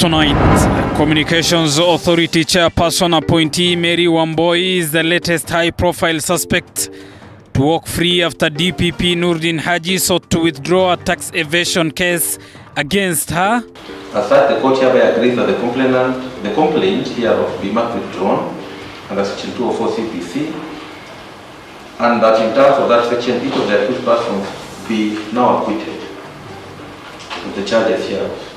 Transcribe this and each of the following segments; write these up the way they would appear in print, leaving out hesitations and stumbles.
tonight, Communications Authority Chairperson appointee Meru is the latest high-profile suspect to walk free after DPP Nurdin Haji sought to withdraw a tax evasion case against her. As such, the court hereby agrees that the complaint hereof be marked withdrawn under Section 204 CPC, and that in terms of that section, each of the accused persons be now acquitted of the charges hereof.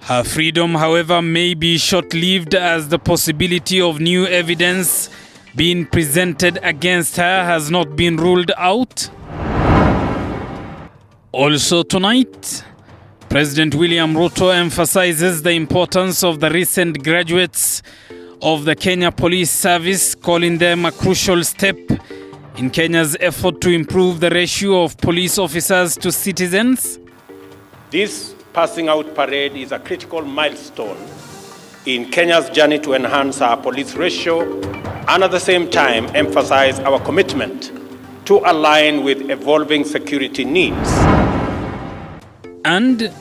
Her freedom, however, may be short-lived as the possibility of new evidence being presented against her has not been ruled out. Also tonight, President William Ruto emphasizes the importance of the recent graduates of the Kenya Police Service, calling them a crucial step in Kenya's effort to improve the ratio of police officers to citizens. This passing out parade is a critical milestone in Kenya's journey to enhance our police ratio and at the same time emphasize our commitment to align with evolving security needs. And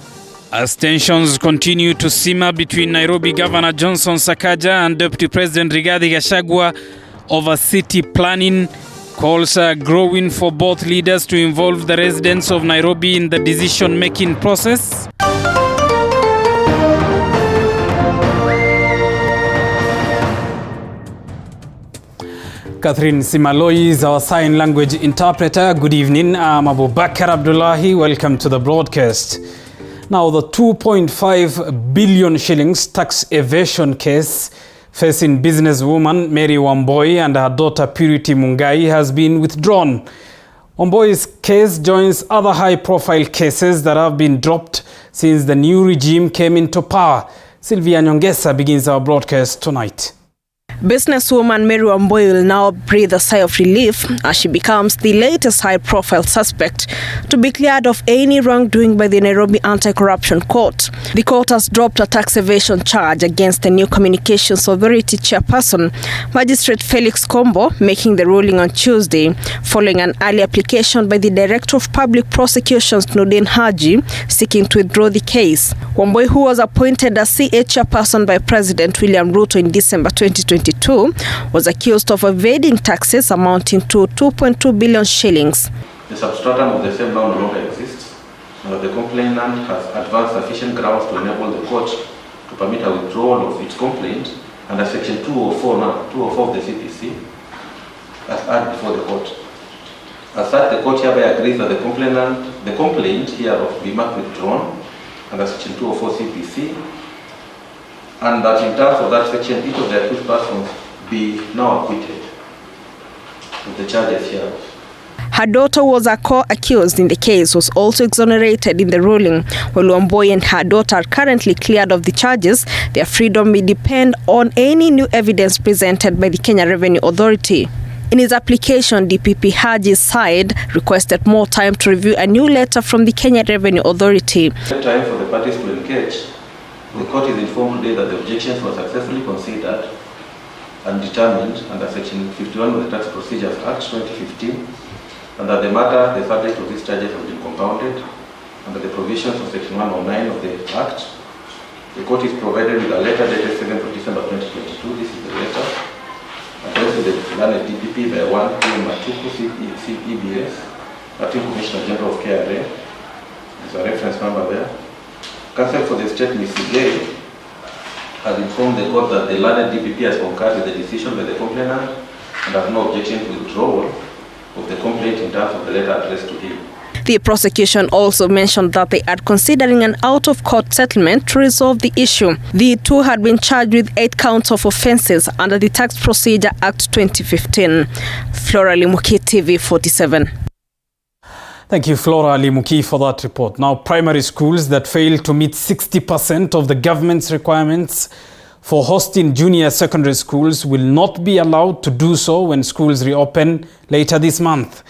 as tensions continue to simmer between Nairobi Governor Johnson Sakaja and Deputy President Rigathi Gachagua over city planning, calls are growing for both leaders to involve the residents of Nairobi in the decision-making process. Catherine Simaloi is our sign language interpreter. Good evening. I'm Abubakar Abdullahi. Welcome to the broadcast. Now, the 2.5 billion shillings tax evasion case facing businesswoman Mary Wamboi and her daughter Purity Mungai has been withdrawn. Wamboi's case joins other high-profile cases that have been dropped since the new regime came into power. Sylvia Nyongesa begins our broadcast tonight. Businesswoman Meru will now breathe a sigh of relief as she becomes the latest high-profile suspect to be cleared of any wrongdoing by the Nairobi Anti-Corruption Court. The court has dropped a tax evasion charge against the new Communications Authority chairperson, Magistrate Felix Kombo, making the ruling on Tuesday, following an early application by the Director of Public Prosecutions, Nurdin Haji, seeking to withdraw the case. Wamboi, who was appointed as CA chairperson by President William Ruto in December 2022, was accused of evading taxes amounting to 2.2 billion shillings. The substratum of the same law no longer exists, and that the complainant has advanced sufficient grounds to enable the court to permit a withdrawal of its complaint under Section 204 of the CPC as argued before the court. As such, the court hereby agrees that the complaint hereof be marked withdrawn under Section 204 CPC, and that in terms of that section, each of the accused persons be now acquitted of the charges hereof. Her daughter was a co-accused in the case, was also exonerated in the ruling. While Wamboi and her daughter are currently cleared of the charges, their freedom may depend on any new evidence presented by the Kenya Revenue Authority. In his application, DPP Haji's side requested more time to review a new letter from the Kenya Revenue Authority. Time for the parties to engage. The court is informed today that the objections were successfully considered and determined under Section 51 of the Tax Procedures Act 2015, and that the matter, the subject of these charges, has been compounded under the provisions of Section 109 of the Act. The court is provided with a letter dated 2nd of December 2022. This is the letter addressed to the learned DPP by 1 P.M. Matuku, CEBS, Acting Commissioner General of KRA. There's a reference number there. Counsel for the State, Ms. Jubilee, has informed the court that the learned DPP has concurred with the decision by the complainant and has no objection to withdrawal of the complaint in terms of the letter addressed to him. The prosecution also mentioned that they are considering an out-of-court settlement to resolve the issue. The two had been charged with 8 counts of offences under the Tax Procedure Act 2015. Flora Limuki, TV 47. Thank you, Flora Limuki, for that report. Now, primary schools that fail to meet 60% of the government's requirements for hosting junior secondary schools will not be allowed to do so when schools reopen later this month.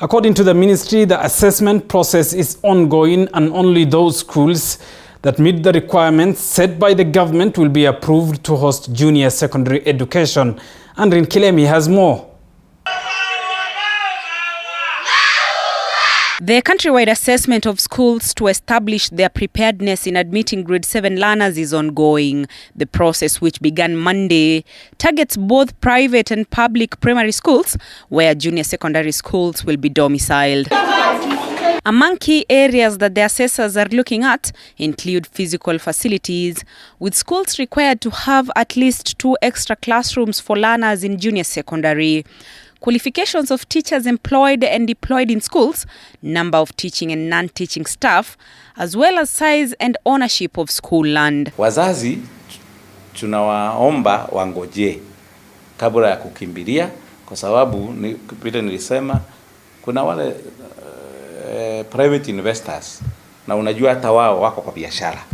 According to the ministry, the assessment process is ongoing and only those schools that meet the requirements set by the government will be approved to host junior secondary education. Andrin Kilemi has more. The countrywide assessment of schools to establish their preparedness in admitting grade 7 learners is ongoing. The process, which began Monday, targets both private and public primary schools, where junior secondary schools will be domiciled. Among key areas that the assessors are looking at include physical facilities, with schools required to have at least 2 extra classrooms for learners in junior secondary, qualifications of teachers employed and deployed in schools, number of teaching and non-teaching staff, as well as size and ownership of school land. Wazazi tunawaomba wangoje kabla ya kukimbilia, kwa sababu vile nilisema kuna wale private investors na unajua hata wao wako kwa biashara,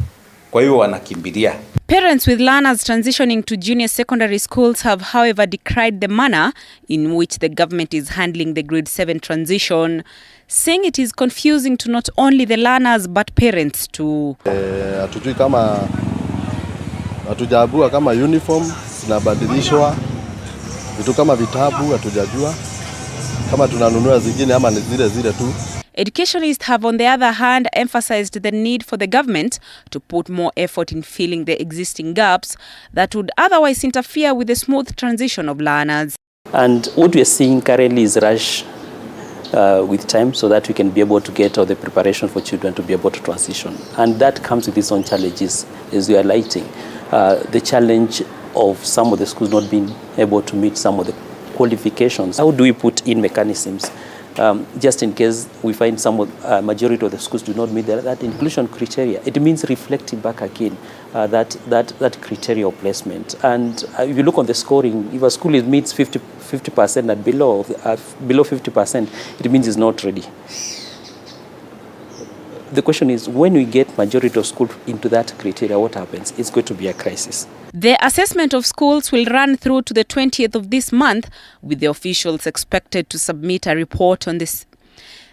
kwa hiyo wanakimbilia. Parents with learners transitioning to junior secondary schools have, however, decried the manner in which the government is handling the grade 7 transition, saying it is confusing to not only the learners but parents too. Hatujui kama hatujabua kama uniform zinabadilishwa, vitu kama vitabu hatujajua kama tunanunua zingine ama ni zile tu. Educationists have, on the other hand, emphasized the need for the government to put more effort in filling the existing gaps that would otherwise interfere with the smooth transition of learners. And what we are seeing currently is rush with time so that we can be able to get all the preparation for children to be able to transition. And that comes with its own challenges, as we are highlighting. The challenge of some of the schools not being able to meet some of the qualifications. How do we put in mechanisms just in case we find some majority of the schools do not meet that inclusion criteria? It means reflecting back again that criteria of placement. And if you look on the scoring, if a school meets 50% and below 50%, it means it's not ready. The question is, when we get majority of schools into that criteria, what happens? It's going to be a crisis. The assessment of schools will run through to the 20th of this month, with the officials expected to submit a report on this.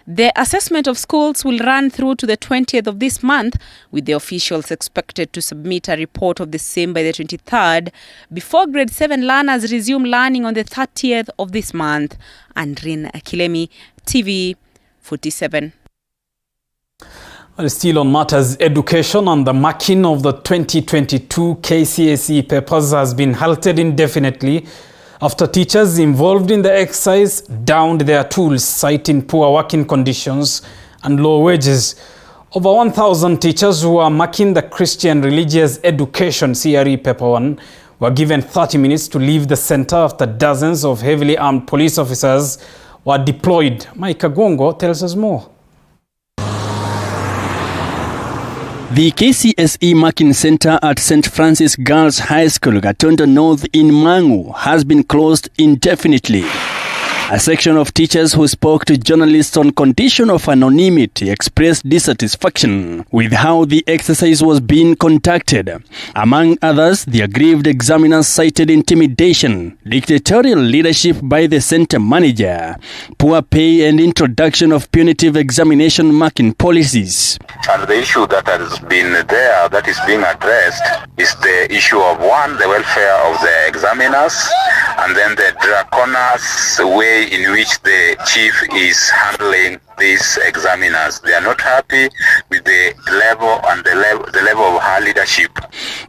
The assessment of schools will run through to the 20th of this month, with the officials expected to submit a report of the same by the 23rd, before grade 7 learners resume learning on the 30th of this month. Andrin Akilemi, TV 47. Well, still on matters education, and the marking of the 2022 KCSE papers has been halted indefinitely after teachers involved in the exercise downed their tools, citing poor working conditions and low wages. Over 1,000 teachers who are marking the Christian Religious Education CRE Paper 1 were given 30 minutes to leave the center after dozens of heavily armed police officers were deployed. Mike Agongo tells us more. The KCSE Marking Center at St. Francis Girls High School, Gatundu North in Meru, has been closed indefinitely. A section of teachers who spoke to journalists on condition of anonymity expressed dissatisfaction with how the exercise was being conducted. Among others, the aggrieved examiners cited intimidation, dictatorial leadership by the center manager, poor pay and introduction of punitive examination marking policies. And the issue that has been there, that is being addressed, is the issue of one, the welfare of the examiners, and then the draconis way in which the chief is handling these examiners. They are not happy with the level and the level of her leadership.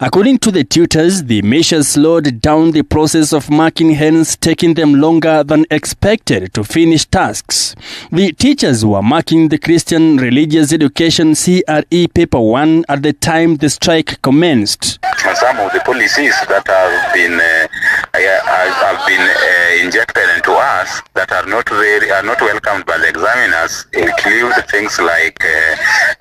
According to the tutors, the measures slowed down the process of marking, hence taking them longer than expected to finish tasks. The teachers were marking the Christian Religious Education CRE Paper 1 at the time the strike commenced. Some of the policies that have been injected into us that are not welcomed by the examiners include things like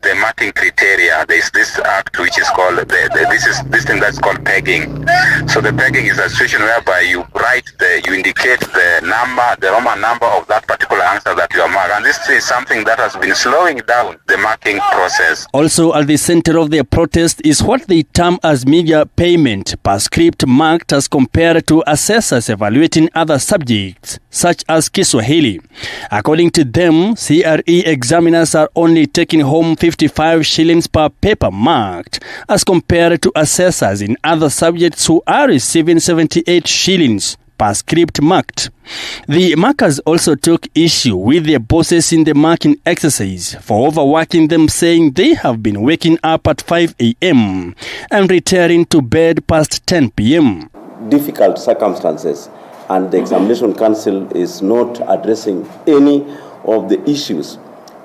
the marking criteria. There is this act which is called this thing that's called pegging. So the pegging is a situation whereby you indicate the number, the Roman number of that particular answer that you are marked, and this is something that has been slowing down the marking process. Also at the center of their protest is what they term as media payment per script marked as compared to assessors evaluating other subjects such as Kiswahili. According to them, CRE examiners are only taking home 55 shillings per paper marked as compared to assessors in other subjects who are receiving 78 shillings per script marked. The markers also took issue with their bosses in the marking exercise for overworking them, saying they have been waking up at 5 a.m. and returning to bed past 10 p.m. Difficult circumstances, and the examination council is not addressing any of the issues.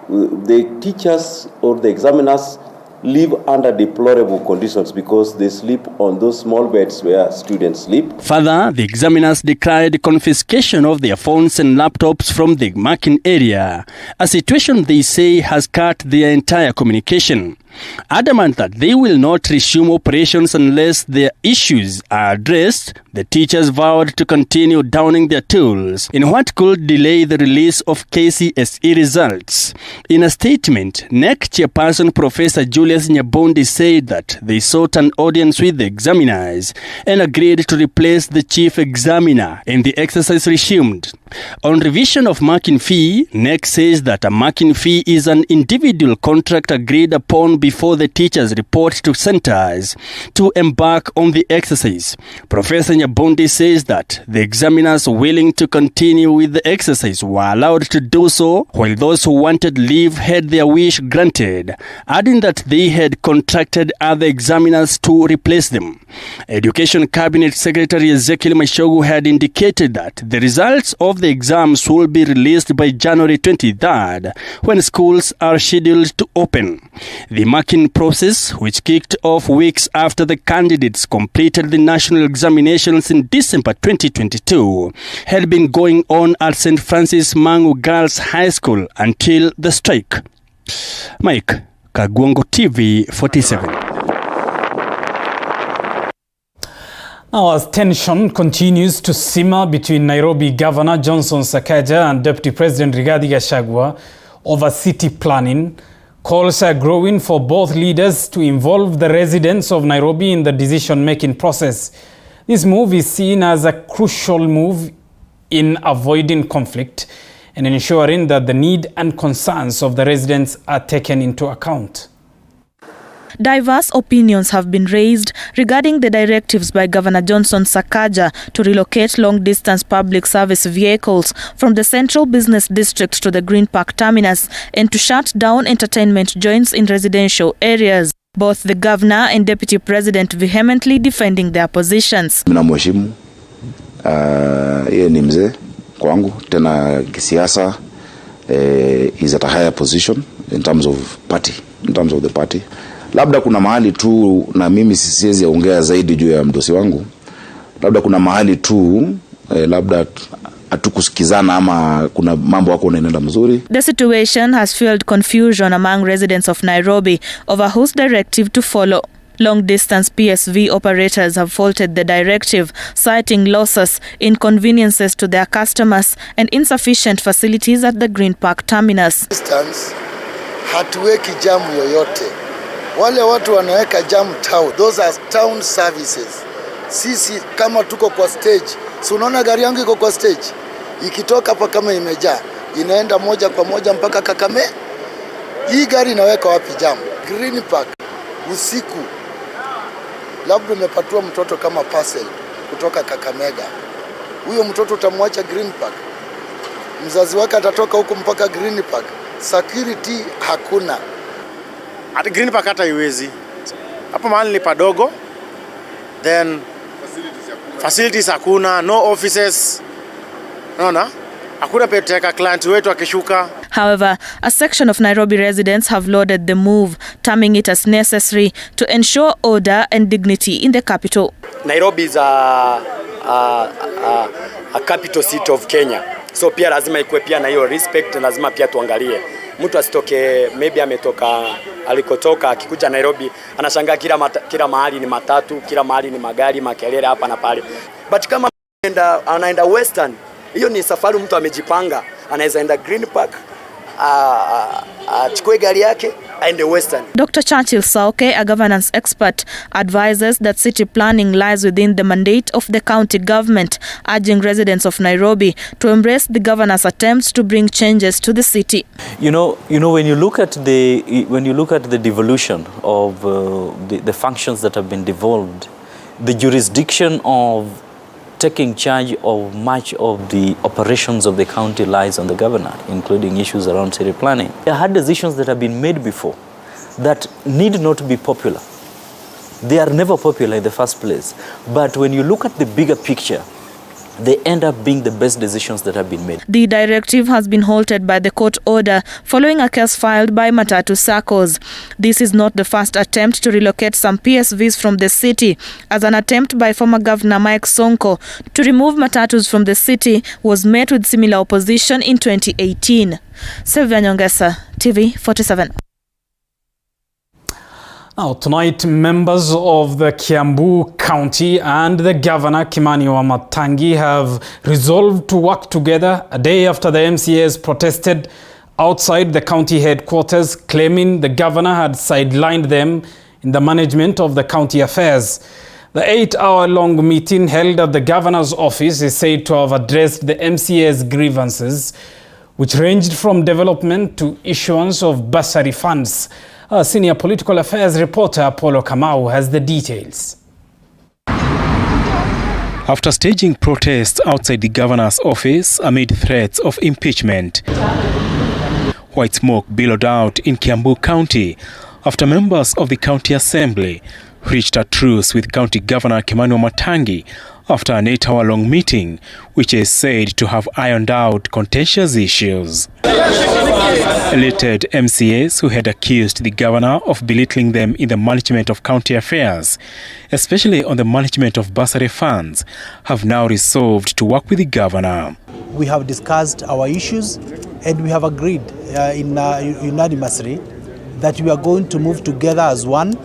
The teachers or the examiners live under deplorable conditions because they sleep on those small beds where students sleep. Further, the examiners declared confiscation of their phones and laptops from the marking area, a situation they say has cut their entire communication. Adamant that they will not resume operations unless their issues are addressed, the teachers vowed to continue downing their tools in what could delay the release of KCSE results. In a statement, NEC chairperson Professor Julius Nyabondi said that they sought an audience with the examiners and agreed to replace the chief examiner and the exercise resumed. On revision of marking fee, NEC says that a marking fee is an individual contract agreed upon before the teachers report to centers to embark on the exercise. Professor Nyabondi says that the examiners willing to continue with the exercise were allowed to do so, while those who wanted leave had their wish granted, adding that they had contracted other examiners to replace them. Education Cabinet Secretary Ezekiel Mashogu had indicated that the results of the exams will be released by January 23rd, when schools are scheduled to open. The marking process, which kicked off weeks after the candidates completed the national examinations in December 2022, had been going on at St. Francis Mangu Girls High School until the strike. Mike, GOtv 47. Now, as tension continues to simmer between Nairobi Governor Johnson Sakaja and Deputy President Rigathi Gachagua over city planning, calls are growing for both leaders to involve the residents of Nairobi in the decision-making process. This move is seen as a crucial move in avoiding conflict and ensuring that the need and concerns of the residents are taken into account. Diverse opinions have been raised regarding the directives by Governor Johnson Sakaja to relocate long-distance public service vehicles from the central business district to the Green Park terminus and to shut down entertainment joints in residential areas. Both the governor and deputy president vehemently defending their positions. Mheshimu, yeye ni mzee kwangu tena kisiasa, is at a higher position in terms of the party. Labda kuna mahali tu, na mimi siwezi ongea zaidi juu ya mdosi wangu, labda kuna mahali tu labda hatukusikizana ama kuna mambo yako yanaenda mzuri. The situation has fueled confusion among residents of Nairobi over whose directive to follow. Long-distance PSV operators have faulted the directive, citing losses, inconveniences to their customers and insufficient facilities at the Green Park terminus. Distance, hatuweki jamu yoyote. Wale watu wanaweka jam town, those are town services. Sisi kama tuko kwa stage, si unaona gari yangu iko kwa stage, ikitoka hapa kama imejaa inaenda moja kwa moja mpaka Kakame. Hii gari inaweka wapi jam? Green Park usiku, labda umepatiwa mtoto kama parcel kutoka Kakamega, huyo mtoto utamwacha Green Park? Mzazi wake atatoka huko mpaka Green Park? Security hakuna. At Green Park hata iwezi. Hapo mahali ni padogo. Then facilities hakuna, no offices. Naona? Hakuna peteka client wetu akishuka. However, a section of Nairobi residents have lauded the move, terming it as necessary to ensure order and dignity in the capital. Nairobi is a capital city of Kenya. So pia lazima ikuwe pia na hiyo respect, na lazima pia tuangalie. Mtu asitoke maybe ametoka alikotoka akikuja Nairobi anashangaa kila mahali ni matatu, kila mahali ni magari, makelele hapa na pale. But kama anaenda Western, hiyo ni safari mtu amejipanga, anaweza enda Green Park, achukue gari yake aende Western. Dr. Churchill Sauke, a governance expert, advises that city planning lies within the mandate of the county government, urging residents of Nairobi to embrace the governor's attempts to bring changes to the city. You know, when you look at the devolution of the functions that have been devolved, the jurisdiction of taking charge of much of the operations of the county lies on the governor, including issues around city planning. There are decisions that have been made before that need not be popular. They are never popular in the first place. But when you look at the bigger picture, they end up being the best decisions that have been made. The directive has been halted by the court order following a case filed by Matatu Saccos. This is not the first attempt to relocate some PSVs from the city, as an attempt by former Governor Mike Sonko to remove Matatus from the city was met with similar opposition in 2018. Sylvia Nyongesa, TV 47. Now, tonight, members of the Kiambu County and the Governor Kimani Wamatangi have resolved to work together a day after the MCAs protested outside the county headquarters, claiming the governor had sidelined them in the management of the county affairs. The 8-hour-long meeting held at the governor's office is said to have addressed the MCA's grievances, which ranged from development to issuance of bursary funds. Our senior political affairs reporter Apollo Kamau has the details. After staging protests outside the governor's office amid threats of impeachment, white smoke billowed out in Kiambu County after members of the county assembly reached a truce with County Governor Kimani Wamatangi after an 8-hour-long meeting, which is said to have ironed out contentious issues. Elected MCAs who had accused the governor of belittling them in the management of county affairs, especially on the management of bursary funds, have now resolved to work with the governor. We have discussed our issues and we have agreed unanimously that we are going to move together as one,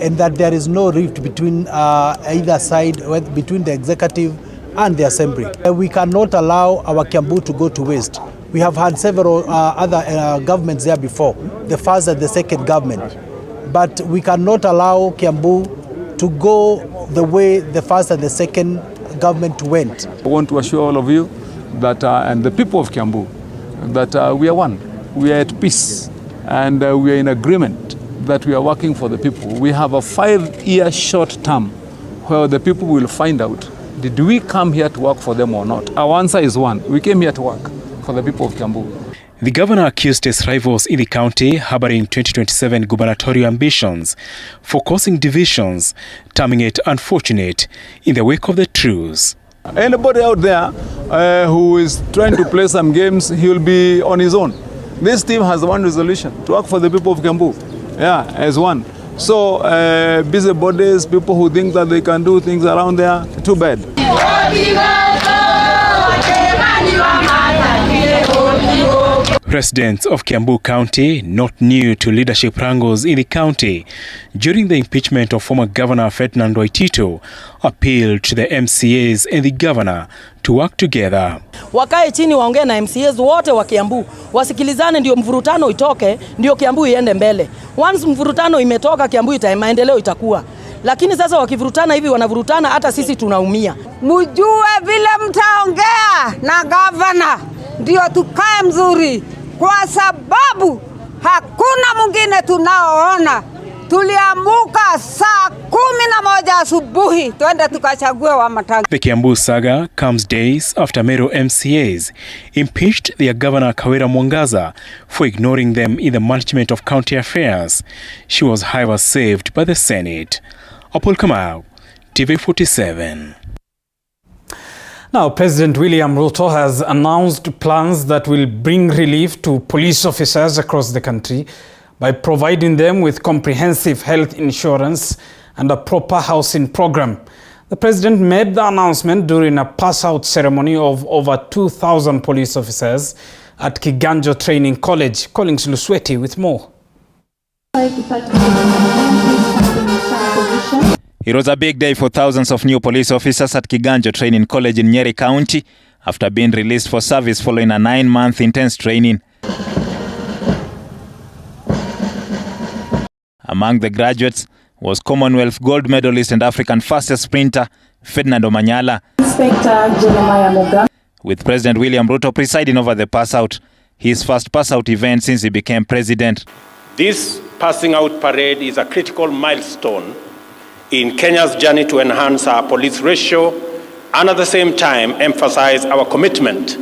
and that there is no rift between either side, between the executive and the assembly. We cannot allow our Kiambu to go to waste. We have had several other governments there before, the first and the second government. But we cannot allow Kiambu to go the way the first and the second government went. I want to assure all of you that, and the people of Kiambu, that we are one. We are at peace and we are in agreement that we are working for the people. We have a 5-year short term where the people will find out, did we come here to work for them or not? Our answer is one. We came here to work for the people of Kiambu. The governor accused his rivals in the county harboring 2027 gubernatorial ambitions for causing divisions, terming it unfortunate in the wake of the truce. Anybody out there who is trying to play some games, he will be on his own. This team has one resolution, to work for the people of Kiambu. Yeah, as one. So, busybodies, people who think that they can do things around there, too bad. Residents of Kiambu County, not new to leadership wrangles in the county, during the impeachment of former Governor Ferdinand Waitito, appealed to the MCAs and the governor to work together. Wakae chini waongee na MCAs wote wa Kiambu, wasikilizane ndio mvurutano itoke, ndio Kiambu iende mbele. Once mvurutano imetoka, Kiambu maendeleo itakuwa. Lakini sasa wakivurutana hivi wanavurutana, hata sisi tunaumia. Mujue vile mtaongea na governor ndio tukae mzuri, kwa sababu hakuna mwingine tunaoona. Tuliamuka saa 11 asubuhi twende tukachague Wamatangi. The Kiambu saga comes days after Meru MCAs impeached their governor Kawira Mwangaza for ignoring them in the management of county affairs. She was however saved by the Senate. Apol Kamau, TV 47. Now, President William Ruto has announced plans that will bring relief to police officers across the country by providing them with comprehensive health insurance and a proper housing program. The president made the announcement during a pass-out ceremony of over 2,000 police officers at Kiganjo Training College. Collins Lusweti with more. It was a big day for thousands of new police officers at Kiganjo Training College in Nyeri County after being released for service following a 9-month intense training. Among the graduates was Commonwealth gold medalist and African fastest sprinter Ferdinand Omanyala. With President William Ruto presiding over the pass-out, his first pass-out event since he became president. This passing out parade is a critical milestone in Kenya's journey to enhance our police ratio, and at the same time emphasize our commitment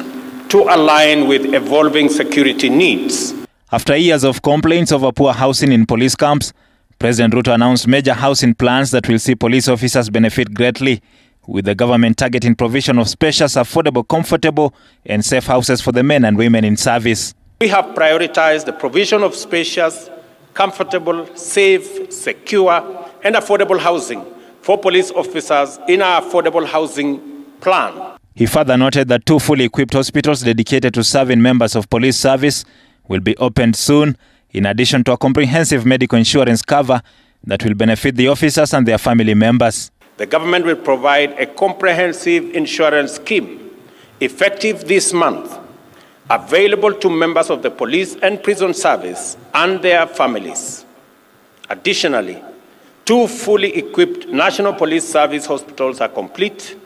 to align with evolving security needs. After years of complaints over poor housing in police camps, President Ruto announced major housing plans that will see police officers benefit greatly, with the government targeting provision of spacious, affordable, comfortable and safe houses for the men and women in service. We have prioritized the provision of spacious, comfortable, safe, secure and affordable housing for police officers in our affordable housing plan. He further noted that 2 fully equipped hospitals dedicated to serving members of police service will be opened soon, in addition to a comprehensive medical insurance cover that will benefit the officers and their family members. The government will provide a comprehensive insurance scheme effective this month, available to members of the police and prison service and their families. Additionally, 2 fully equipped National Police Service hospitals are complete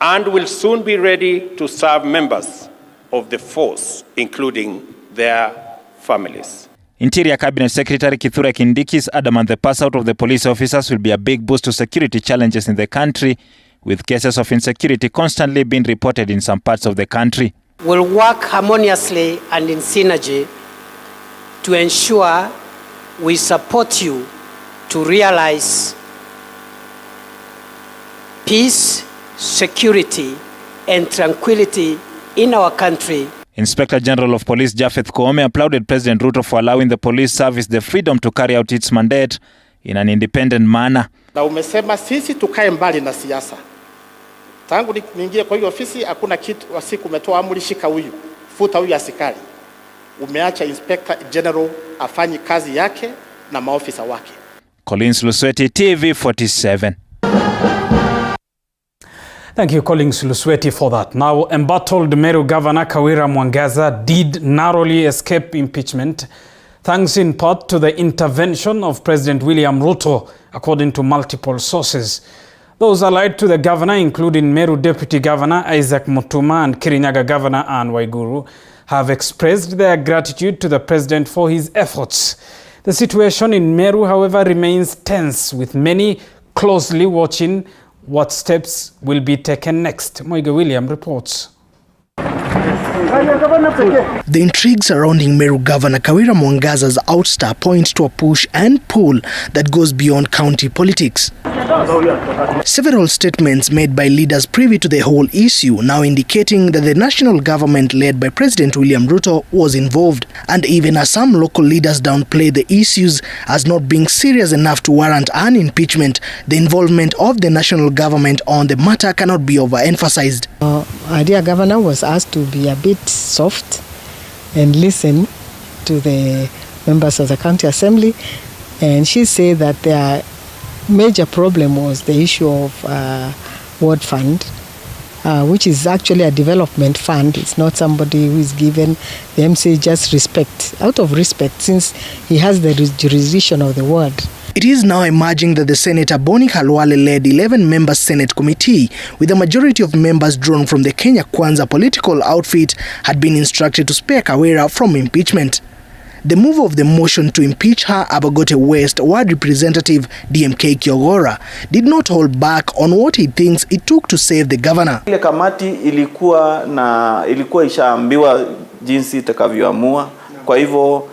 and will soon be ready to serve members of the force, including their families. Interior Cabinet Secretary Kithure Kindiki is adamant the pass out of the police officers will be a big boost to security challenges in the country, with cases of insecurity constantly being reported in some parts of the country. We'll work harmoniously and in synergy to ensure we support you to realize peace, security, and tranquility in our country. Inspector General of Police Japheth Koome applauded President Ruto for allowing the police service the freedom to carry out its mandate in an independent manner. Na umesema sisi tukae mbali na siasa. Tangu niingie kwa hiyo ofisi hakuna kitu wa siku umetoa amri shika huyu, futa huyu askari. Umeacha Inspector General afanye kazi yake na maofisa wake. Collins Lusweti, TV47. Thank you, Collins Lusweti, for that. Now, embattled Meru Governor Kawira Mwangaza did narrowly escape impeachment, thanks in part to the intervention of President William Ruto, according to multiple sources. Those allied to the governor, including Meru Deputy Governor Isaac Mutuma and Kirinyaga Governor Anne Waiguru, have expressed their gratitude to the president for his efforts. The situation in Meru, however, remains tense, with many closely watching what steps will be taken next. Moiga William reports. The intrigue surrounding Meru Governor Kawira Mwangaza's ouster points to a push and pull that goes beyond county politics. Several statements made by leaders privy to the whole issue now indicating that the national government led by President William Ruto was involved, and even as some local leaders downplay the issues as not being serious enough to warrant an impeachment, the involvement of the national government on the matter cannot be overemphasized. Our dear governor was asked to be a bit soft and listen to the members of the county assembly, and she said that their major problem was the issue of ward fund, which is actually a development fund. It's not somebody who is given the MCA just respect, out of respect, since he has the jurisdiction of the ward. It is now emerging that the Senator Boni Khalwale-led 11-member Senate committee, with a majority of members drawn from the Kenya Kwanza political outfit, had been instructed to spare Kawira from impeachment. The move of the motion to impeach her Abagote West ward representative DMK Kiogora did not hold back on what he thinks it took to save the governor. Ile kamati ilikuwa ishaambiwa jinsi itakavyoamua. Kwa hivyo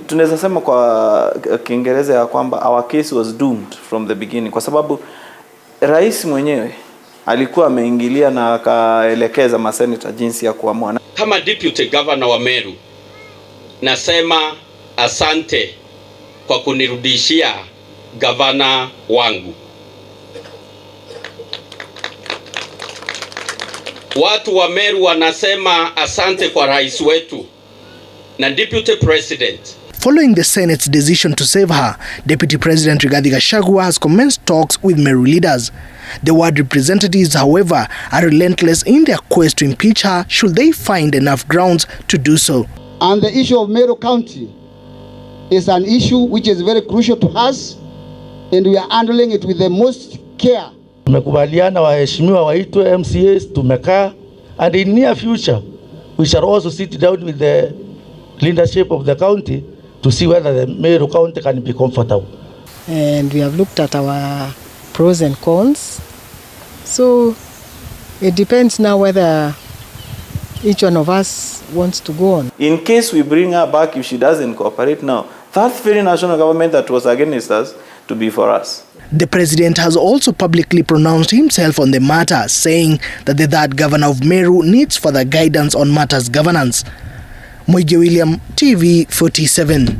tunaweza sema kwa Kiingereza ya kwamba our case was doomed from the beginning, kwa sababu rais mwenyewe alikuwa ameingilia na akaelekeza maseneta jinsi ya kuamua. Kama deputy governor wa Meru, nasema asante kwa kunirudishia gavana wangu. Watu wa Meru wanasema asante kwa rais wetu na deputy president. Following the Senate's decision to save her, Deputy President Rigathi Gachagua has commenced talks with Meru leaders. The ward representatives, however, are relentless in their quest to impeach her should they find enough grounds to do so. And the issue of Meru County is an issue which is very crucial to us, and we are handling it with the most care. Tumekubaliana waheshimiwa waitwe MCAs, tumekaa, and in near future we shall also sit down with the leadership of the county to see whether the Meru County can be comfortable. And we have looked at our pros and cons. So It depends now whether each one of us wants to go on. In case we bring her back, if she doesn't cooperate now, that very national government that was against us to be for us. The president has also publicly pronounced himself on the matter, saying that the third governor of Meru needs further guidance on matters governance. Moige William, TV 47.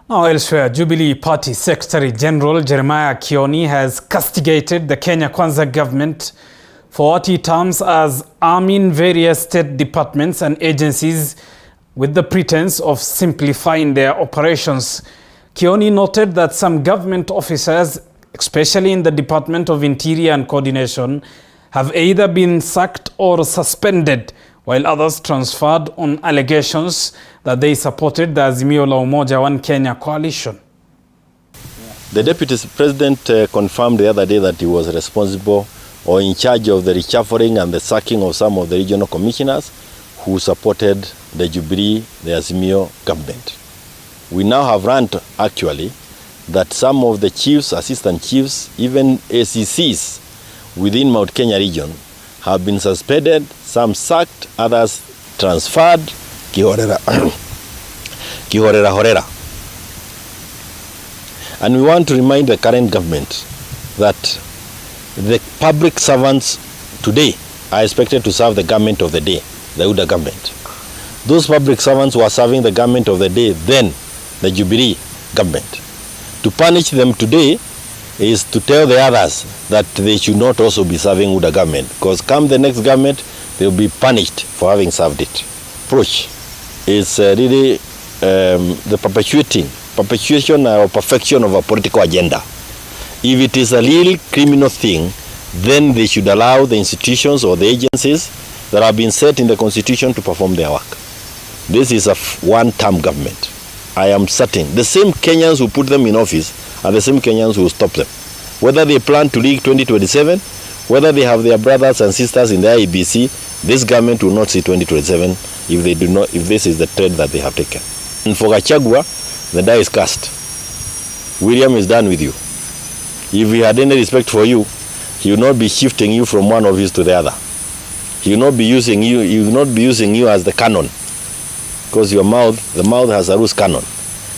Now elsewhere, Jubilee Party Secretary General Jeremiah Kioni has castigated the Kenya Kwanza government for what he terms as arming various state departments and agencies with the pretense of simplifying their operations. Kioni noted that some government officers, especially in the Department of Interior and Coordination, have either been sacked or suspended, while others transferred on allegations that they supported the Azimio la Umoja One Kenya coalition. The Deputy President confirmed the other day that he was responsible or in charge of the reshuffling and the sacking of some of the regional commissioners who supported the Jubilee, the Azimio government. We now have learned actually that some of the chiefs, assistant chiefs, even ACCs within Mount Kenya region have been suspended, some sacked, others transferred, kihorera. And we want to remind the current government that the public servants today are expected to serve the government of the day, the UDA government. Those public servants who are serving the government of the day, then the Jubilee government. To punish them today is to tell the others that they should not also be serving UDA government, because come the next government, they will be punished for having served it. Approach is really the perpetuation or perfection of a political agenda. If it is a real criminal thing, then they should allow the institutions or the agencies that have been set in the constitution to perform their work. This is a one-term government. I am certain the same Kenyans who put them in office are the same Kenyans who stop them. Whether they plan to rig 2027, whether they have their brothers and sisters in the IEBC, this government will not see 2027 if they do not, if this is the trend that they have taken. And for Gachagua, the die is cast. William is done with you. If he had any respect for you, he will not be shifting you from one office to the other. He will not be using you. He will not be using you as the cannon, because your mouth, the mouth has a loose cannon,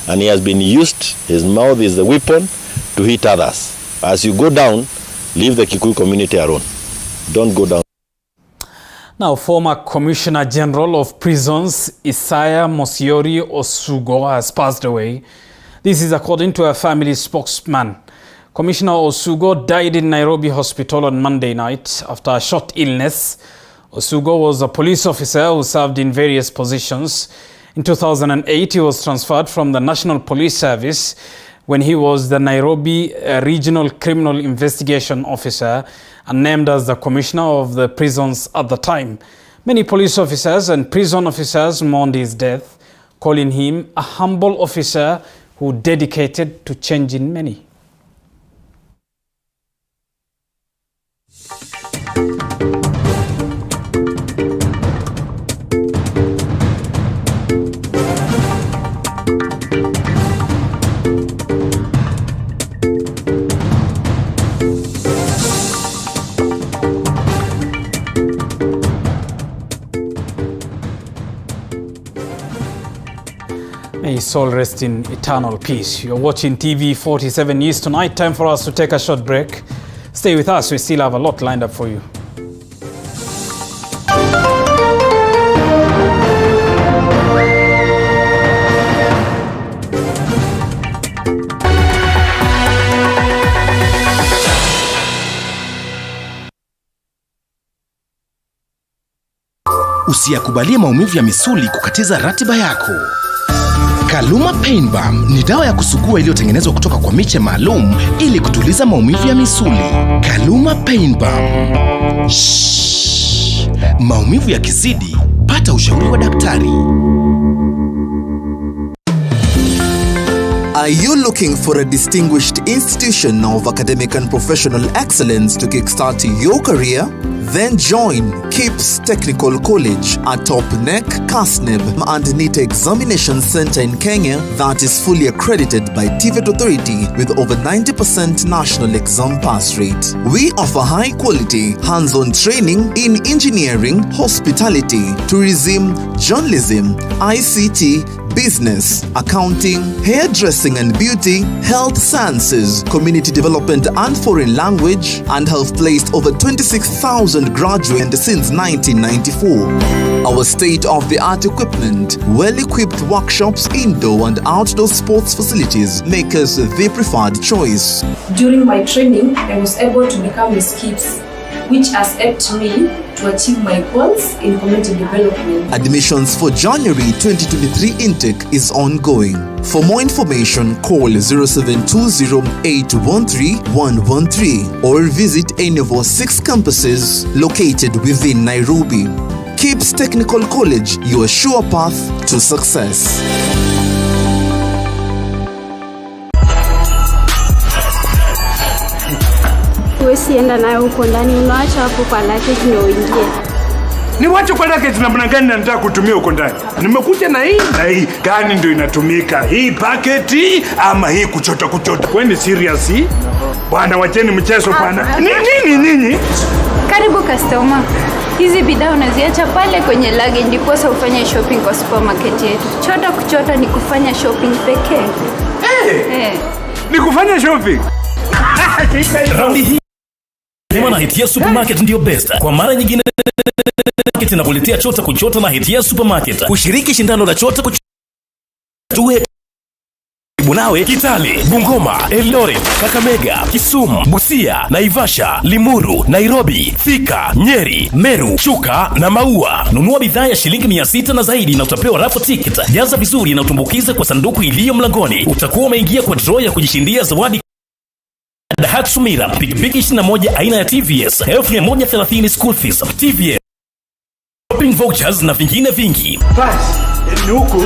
and he has been used. His mouth is the weapon to hit others. As you go down, leave the Kikuyu community alone. Don't go down. Now, former Commissioner General of Prisons Isaiah Mosiori Osugo has passed away. This is according to a family spokesman. Commissioner Osugo died in Nairobi Hospital on Monday night after a short illness. Osugo was a police officer who served in various positions. In 2008, he was transferred from the National Police Service when he was the Nairobi Regional Criminal Investigation Officer and named as the Commissioner of the Prisons at the time. Many police officers and prison officers mourned his death, calling him a humble officer who dedicated to changing many. May his soul rest in eternal peace. You're watching TV 47 News tonight. Time for us to take a short break. Stay with us. We still have a lot lined up for you. Usiyakubalie maumivu ya misuli kukatiza ratiba yako. Kaluma Pain Balm ni dawa ya kusugua iliyotengenezwa kutoka kwa miche maalum ili kutuliza maumivu ya misuli. Kaluma Pain Balm. Maumivu yakizidi, pata ushauri wa daktari. Are you looking for a distinguished institution of academic and professional excellence to kickstart your career? Then join KIPS Technical College, a top-neck, CASNEB and NEET examination center in Kenya that is fully accredited by TVET Authority with over 90% national exam pass rate. We offer high-quality, hands-on training in engineering, hospitality, tourism, journalism, ICT, business, accounting, hairdressing and beauty, health sciences, community development and foreign language, and have placed over 26,000 graduates since 1994. Our state-of-the-art equipment, well-equipped workshops, indoor and outdoor sports facilities make us the preferred choice. During my training, I was able to become Miss KIPS, which has helped me to achieve my goals in community development. Admissions for January 2023 intake is ongoing. For more information, call 0720-813-113 or visit any of our 6 campuses located within Nairobi. KIPS Technical College, your sure path to success. Usienda nayo huko ndani, unaacha hapo kwa luggage ndio uingie. Ni wacho kwa luggage namna gani nataka kutumia huko ndani? Nimekuja na hii gani ndio inatumika? Hii paketi ama hii kuchota? Kwani serious hii? Bwana wacheni mchezo bwana. Nini nyinyi? Karibu customer. Hizi bidhaa unaziacha pale kwenye luggage ndipo sasa ufanye shopping kwa supermarket yetu. Kuchota ni kufanya shopping pekee. Ni kufanya shopping. Raundi hii na Hitia Supermarket ndio best. Kwa mara nyingine tunakuletea chota kuchota na Hitia Supermarket. Kushiriki shindano la chota kuchota Bunawe, Kitale, Bungoma, Eldoret, Kakamega, Kisumu, Busia, Naivasha, Limuru, Nairobi, Thika, Nyeri, Meru, Chuka na Maua. Nunua bidhaa ya shilingi 600 na zaidi na utapewa raffle ticket. Jaza vizuri na utumbukize kwa sanduku iliyo mlangoni. Utakuwa umeingia kwa draw ya kujishindia zawadi Hatsumira, pikipiki 21 aina ya TVS, 1130 school fees, TVS, shopping vouchers na vingine vingi. Basi, ni huku.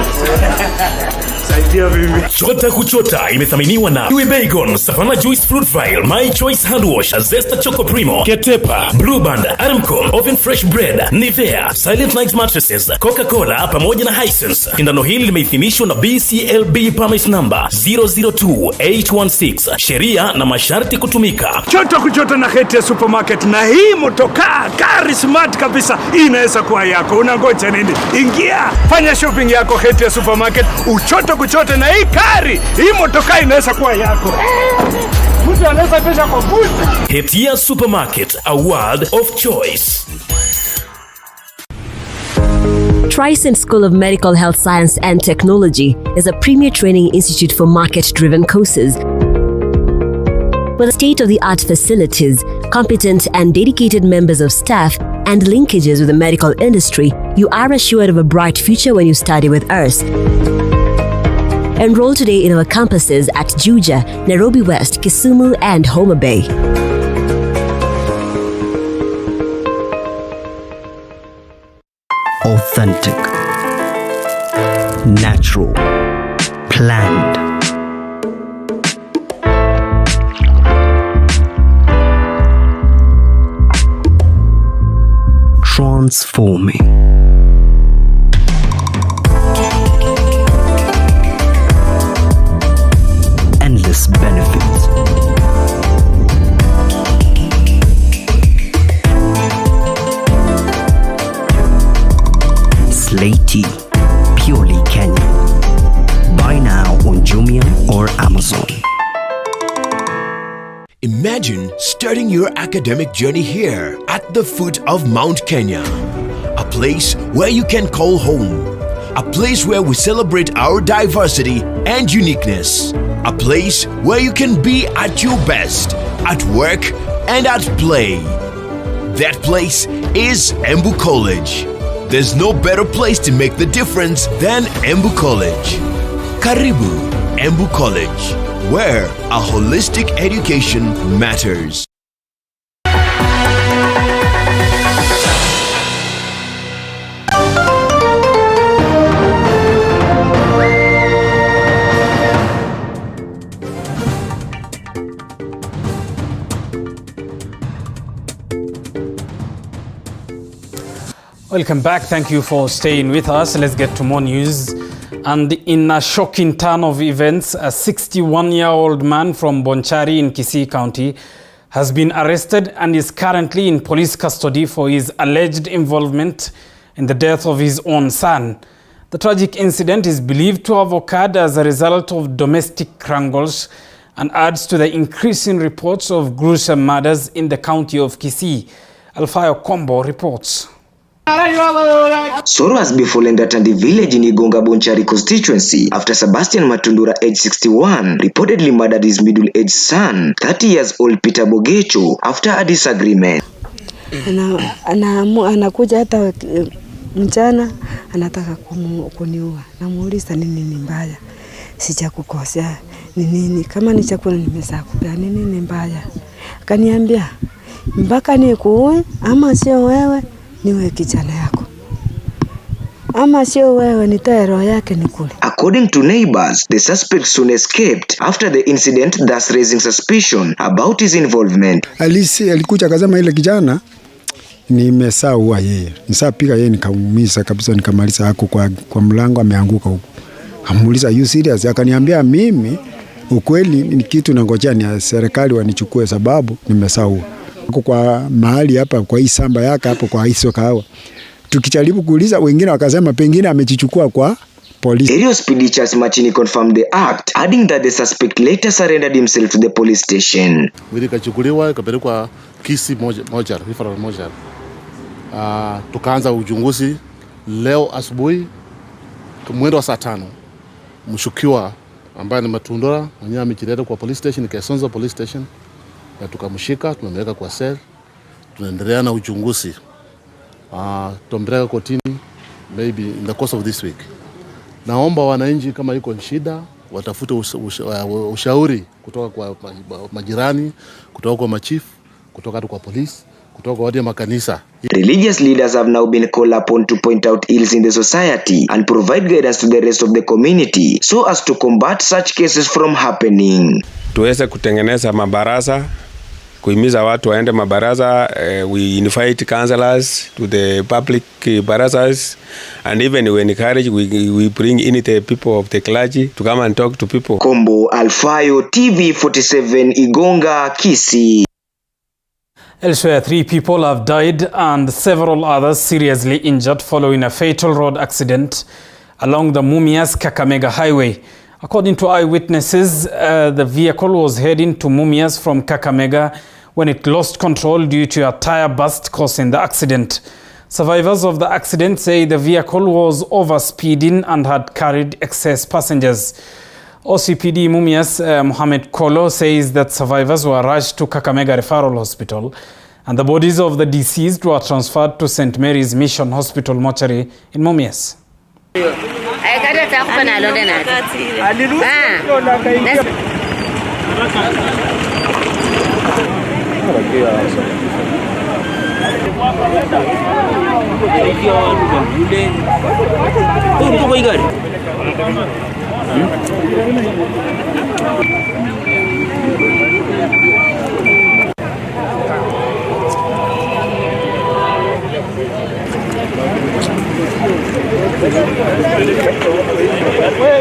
Saidia mimi. Chota kuchota imethaminiwa na Kiwi Bacon, Savannah Juice Fruit Vial, My Choice Hand Wash, Zesta Choco Primo, Ketepa, Blue Band, Aramco, Oven Fresh Bread, Nivea, Silent Night Mattresses, Coca-Cola pamoja na Hisense. Shindano hili limeidhinishwa na BCLB permit number 002816. Sheria na masharti kutumika. Chota kuchota na Hitia Supermarket, na hii motokaa gari smart kabisa inaweza kuwa yako. Unangoja nini? Ingia, fanya shopping yako Hitia Supermarket, uchoto kuchote na hii kari, hii motokaa inaweza kuwa yako. Mtu anaweza pesa kwa boost. Hitia Supermarket, a world of choice. Tricent School of Medical Health Science and Technology is a premier training institute for market-driven courses. With state-of-the-art facilities, competent and dedicated members of staff, and linkages with the medical industry, you are assured of a bright future when you study with us. Enroll today in our campuses at Juja, Nairobi West, Kisumu, and Homa Bay. Authentic, natural, planned. Transforming. Endless benefits. Slaty, purely Kenyan. Buy now on Jumia or Amazon. Imagine starting your academic journey here at the foot of Mount Kenya. A place where you can call home. A place where we celebrate our diversity and uniqueness. A place where you can be at your best, at work and at play. That place is Embu College. There's no better place to make the difference than Embu College. Karibu Embu College, where a holistic education matters. Welcome back. Thank you for staying with us. Let's get to more news. And in a shocking turn of events, a 61-year-old man from Bonchari in Kisii County has been arrested and is currently in police custody for his alleged involvement in the death of his own son. The tragic incident is believed to have occurred as a result of domestic wrangles and adds to the increasing reports of gruesome murders in the county of Kisii. Alfayo Kombo reports. Sorrow has befallen Datandi village in Igonga Bonchari constituency after Sebastian Matundura, age 61, reportedly murdered his middle-aged son, 30 years old Peter Bogecho, after a disagreement. Anakuja hata mchana anataka kuniua. Namuuliza nini mbaya? Sijakukosea. Nini kama ni chakula nimesakupea nini mbaya? Akaniambia mpaka nikuue ama sio wewe niwe kijana yako. Ama sio wewe nitoe roho yake nikule. According to neighbors, the suspect soon escaped after the incident, thus raising suspicion about his involvement. Alikuja akasema ile kijana nimesaua yeye. Nisapiga yeye nikamuumiza kabisa nikamaliza hako kwa mlango ameanguka huko. Amuuliza you serious? Akaniambia mimi ukweli ni kitu nangojea ni serikali wanichukue sababu nimesaua. Kwa mahali hapa kwa hii samba yake hapo kwa hizo kahawa. Tukijaribu kuuliza wengine wakasema pengine amejichukua kwa police. Area Speedy Charles Machini confirmed the act, adding that the suspect later surrendered himself to the police station. Mwili kachukuliwa ikapelekwa Kisii moja, referral moja. Tukaanza uchunguzi leo asubuhi mwendo wa saa 5. Mshukiwa ambaye ni Matundura mwenyewe amejileta kwa police station, Kesonzo police station. Na tukamshika, tumemweka kwa cell. Tunaendelea na uchunguzi. Tumpeleka kotini maybe in the course of this week. Naomba wananchi kama iko shida watafute ushauri kutoka kwa majirani, kutoka kwa machief, kutoka kwa police, kutoka kwa wadi makanisa. Religious leaders have now been called upon to point out ills in the society and provide guidance to the rest of the community so as to combat such cases from happening. Tuweze kutengeneza mabaraza, kuhimiza watu waende mabaraza. We invite counselors to the public barazas, and even we encourage, we bring in the people of the clergy to come and talk to people. Kombo Alfayo, TV47, Igonga, Kisii. Elsewhere, 3 people have died and several others seriously injured following a fatal road accident along the Mumias-Kakamega highway. According to eyewitnesses, the vehicle was heading to Mumias from Kakamega when it lost control due to a tire burst causing the accident. Survivors of the accident say the vehicle was overspeeding and had carried excess passengers. OCPD Mumias Mohamed Kolo says that survivors were rushed to Kakamega Referral Hospital and the bodies of the deceased were transferred to St. Mary's Mission Hospital mortuary in Mumias.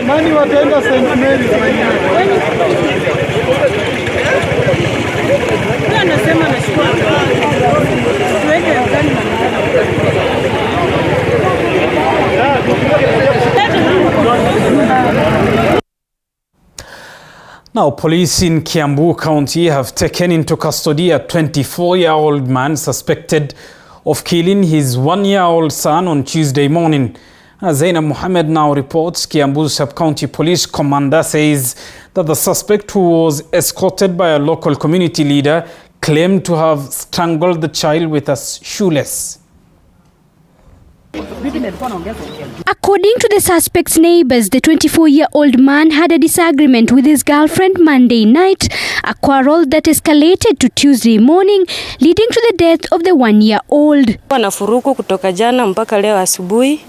Nani wataenda St. Mary's? Anasema nashukuru. Tuweke ndani Now, police in Kiambu County have taken into custody a 24-year-old man suspected of killing his 1-year-old son on Tuesday morning. Zainab Mohammed now reports Kiambu Sub-County Police Commander says that the suspect, who was escorted by a local community leader, claimed to have strangled the child with a shoelace. According to the suspect's neighbors, the 24-year-old man had a disagreement with his girlfriend Monday night, a quarrel that escalated to Tuesday morning, leading to the death of the 1-year-old. Wanafuruku kutoka jana mpaka leo asubuhi.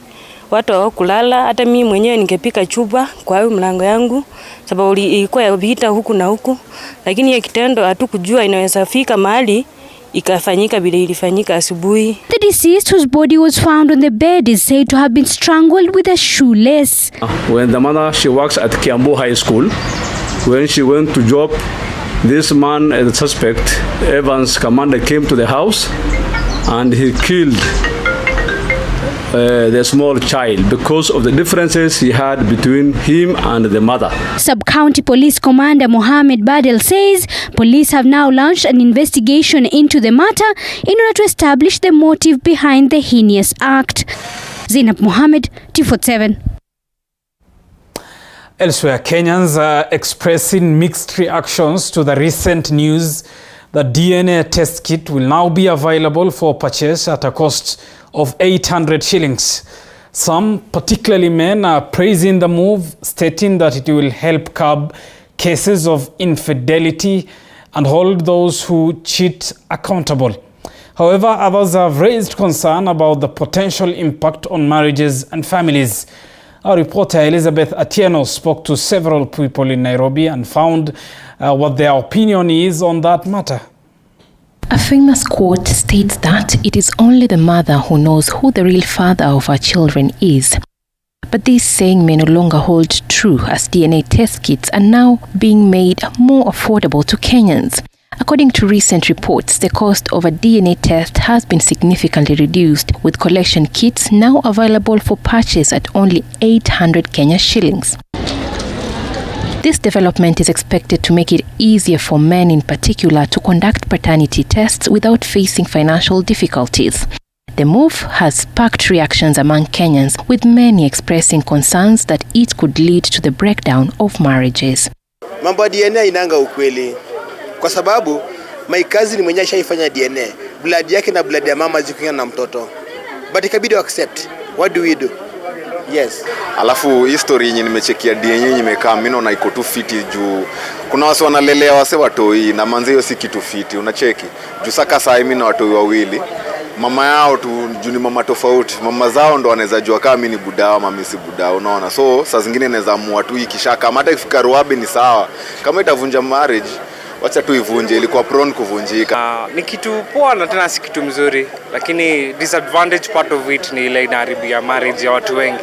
Watu hawakulala, hata mimi mwenyewe ningepika chupa kwa hiyo mlango yangu sababu ilikuwa ya vita huku na huku, lakini ya kitendo hatukujua inaweza fika mahali ikafanyika vile ilifanyika asubuhi. The deceased, whose body was found on the bed, is said to have been strangled with a shoelace. When the mother, she works at Kiambu High School, when she went to job, this man, the suspect, Evans commander, came to the house and he killed the small child because of the differences he had between him and the mother. Sub-County Police Commander Mohammed Badel says police have now launched an investigation into the matter in order to establish the motive behind the heinous act. Zainab Mohammed, T47. Elsewhere, Kenyans are expressing mixed reactions to the recent news that DNA test kit will now be available for purchase at a cost of 800 shillings. Some, particularly men, are praising the move, stating that it will help curb cases of infidelity and hold those who cheat accountable. However, others have raised concern about the potential impact on marriages and families. Our reporter Elizabeth Atieno spoke to several people in Nairobi and found what their opinion is on that matter. A famous quote states that it is only the mother who knows who the real father of her children is. But this saying may no longer hold true, as DNA test kits are now being made more affordable to Kenyans. According to recent reports, the cost of a DNA test has been significantly reduced, with collection kits now available for purchase at only 800 Kenya shillings. This development is expected to make it easier for men in particular to conduct paternity tests without facing financial difficulties. The move has sparked reactions among Kenyans, with many expressing concerns that it could lead to the breakdown of marriages. Mambo ya DNA inanga ukweli. Kwa sababu my cousin mwenye ashaifanya DNA, blood yake na blood ya mama zikuingana na mtoto. But ikabidi accept. What do we do? Yes. Alafu history yenye nimechekia DNA yenye imekaa mimi naona iko tu fiti juu kuna wase wanalelea wase watoi na manze hiyo si kitu fiti unacheki. Juu saka saa mimi na watoi wawili. Mama yao tu juu ni mama tofauti. Mama zao ndo wanaweza jua kama mimi ni budawa mama si budawa unaona. So saa zingine naweza amua tu ikishaka hata ifika ruabe ni sawa. Kama itavunja marriage wacha tu ivunje, ilikuwa prone kuvunjika. Ni kitu poa na tena si kitu mzuri, lakini disadvantage part of it ni ile inaharibia marriage ya watu wengi.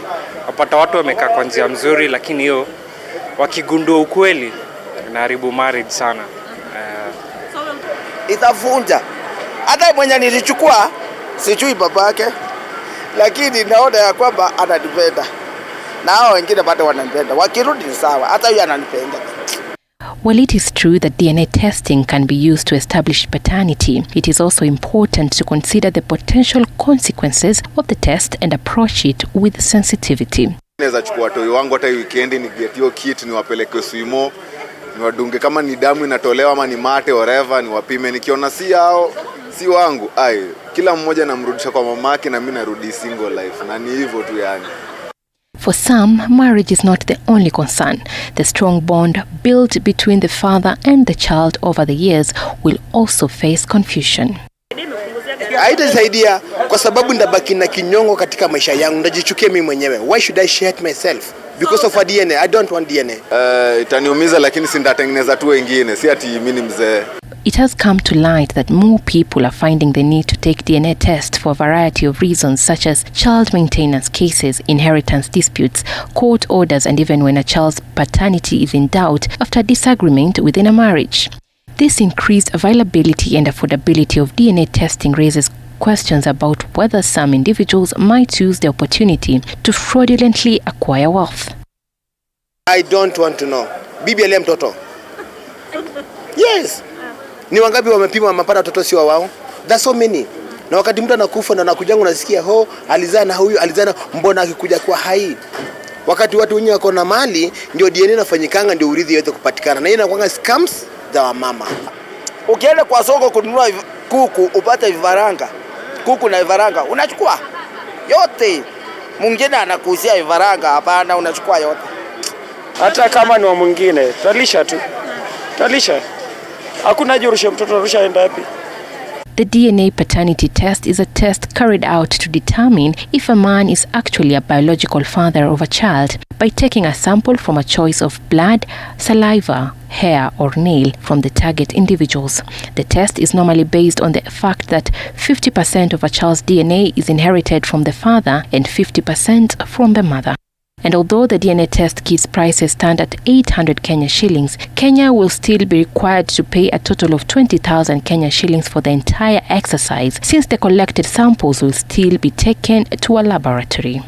Wapata watu wamekaa kwa njia mzuri, lakini hiyo wakigundua ukweli inaharibu marriage sana. Itavunja. Hata mwenye nilichukua sijui babake, lakini naona ya kwamba ananipenda. Na hao wengine bado wananipenda. Wakirudi ni sawa, hata yeye ananipenda. While it is true that DNA testing can be used to establish paternity, it is also important to consider the potential consequences of the test and approach it with sensitivity. Naweza chukua toi wangu hata weekend ni get hiyo kit niwapeleke swimo, niwadunge kama ni damu inatolewa ama ni mate whatever, niwapime nikiona si hao si wangu. Kila mmoja namrudisha kwa mamake na mimi narudi single life na ni hivyo tu yani. For some, marriage is not the only concern. The strong bond built between the father and the child over the years will also face confusion. Haitasaidia kwa sababu ndabaki na kinyongo katika maisha yangu, ndajichukia mimi mwenyewe. Why should I hate myself? Because of a DNA. I don't want DNA. Itaniumiza lakini si ndatengeneza tu wengine, si ati mimi ni mzee. It has come to light that more people are finding the need to take DNA tests for a variety of reasons, such as child maintenance cases, inheritance disputes, court orders, and even when a child's paternity is in doubt after disagreement within a marriage. This increased availability and affordability of DNA testing raises questions about whether some individuals might use the opportunity to fraudulently acquire wealth. I don't want to know. Bibi aliye mtoto. Yes. Ni wangapi wamepima wamepata watoto si wao? That's so many. Na wakati mtu anakufa na anakuja unasikia alizaa na huyu alizaa mbona akikuja kwa hai. Wakati watu wenyewe wako na mali ndio DNA inafanyikanga ndio urithi yote kupatikana. Na inakuanga scams za mama. Ukienda kwa soko kununua kuku upate vifaranga. Kuku na vifaranga unachukua yote. Mwingine anakuuzia vifaranga hapana unachukua yote. Hata kama ni wa mwingine, talisha tu. Talisha. Hakuna jurusha mtoto rusha enda wapi. The DNA paternity test is a test carried out to determine if a man is actually a biological father of a child by taking a sample from a choice of blood, saliva, hair or nail from the target individuals. The test is normally based on the fact that 50% of a child's DNA is inherited from the father and 50% from the mother. And although the DNA test kit's prices stand at 800 Kenya shillings, Kenya will still be required to pay a total of 20,000 Kenya shillings for the entire exercise, since the collected samples will still be taken to a laboratory.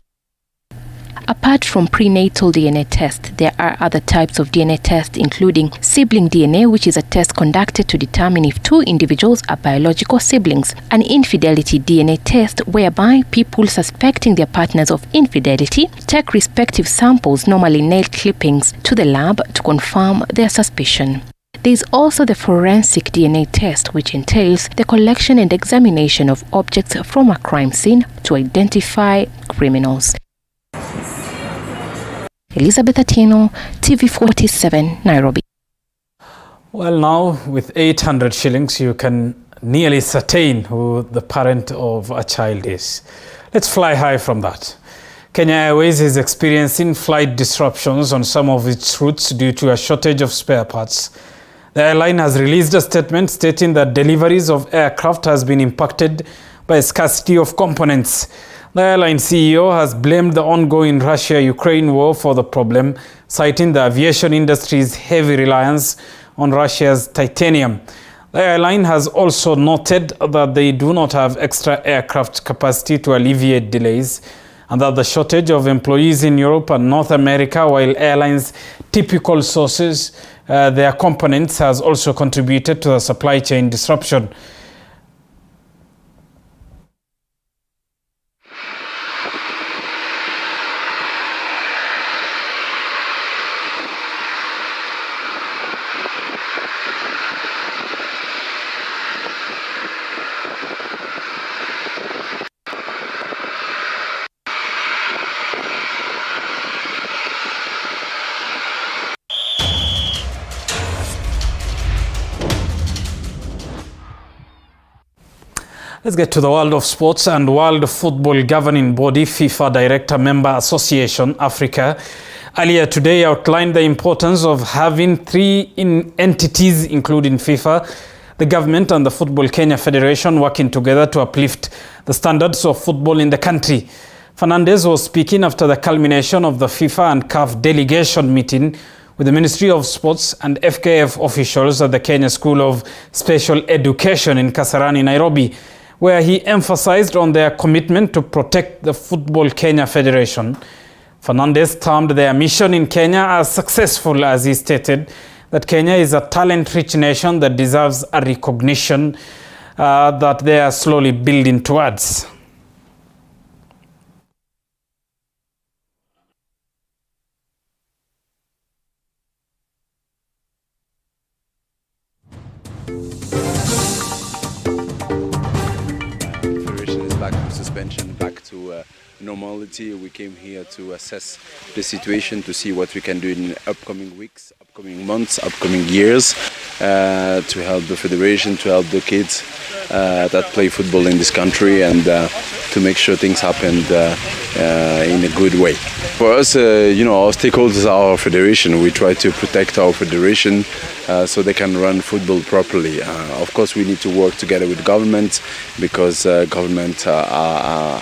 Apart from prenatal DNA test, there are other types of DNA tests, including sibling DNA, which is a test conducted to determine if two individuals are biological siblings, an infidelity DNA test whereby people suspecting their partners of infidelity take respective samples, normally nail clippings, to the lab to confirm their suspicion. There is also the forensic DNA test, which entails the collection and examination of objects from a crime scene to identify criminals. Elizabeth Atieno, TV47, Nairobi. Well, now with 800 shillings, you can nearly ascertain who the parent of a child is. Let's fly high from that. Kenya Airways is experiencing flight disruptions on some of its routes due to a shortage of spare parts. The airline has released a statement stating that deliveries of aircraft has been impacted by a scarcity of components. The airline CEO has blamed the ongoing Russia-Ukraine war for the problem, citing the aviation industry's heavy reliance on Russia's titanium. The airline has also noted that they do not have extra aircraft capacity to alleviate delays, and that the shortage of employees in Europe and North America, while airlines' typical sources their components, has also contributed to the supply chain disruption. Let's get to the world of sports. And World Football Governing Body FIFA Director Member Association Africa earlier today outlined the importance of having three entities, including FIFA, the government and the Football Kenya Federation, working together to uplift the standards of football in the country. Fernandez was speaking after the culmination of the FIFA and CAF delegation meeting with the Ministry of Sports and FKF officials at the Kenya School of Special Education in Kasarani, Nairobi, where he emphasized on their commitment to protect the Football Kenya Federation. Fernandez termed their mission in Kenya as successful, as he stated that Kenya is a talent-rich nation that deserves a recognition that they are slowly building towards. Back to normality. We came here to assess the situation, to see what we can do in upcoming weeks, upcoming months, upcoming years, to help the federation, to help the kids that play football in this country, and to make sure things happen in a good way. For us, our stakeholders are our federation. We try to protect our federation so they can run football properly. Of course, we need to work together with government, because government are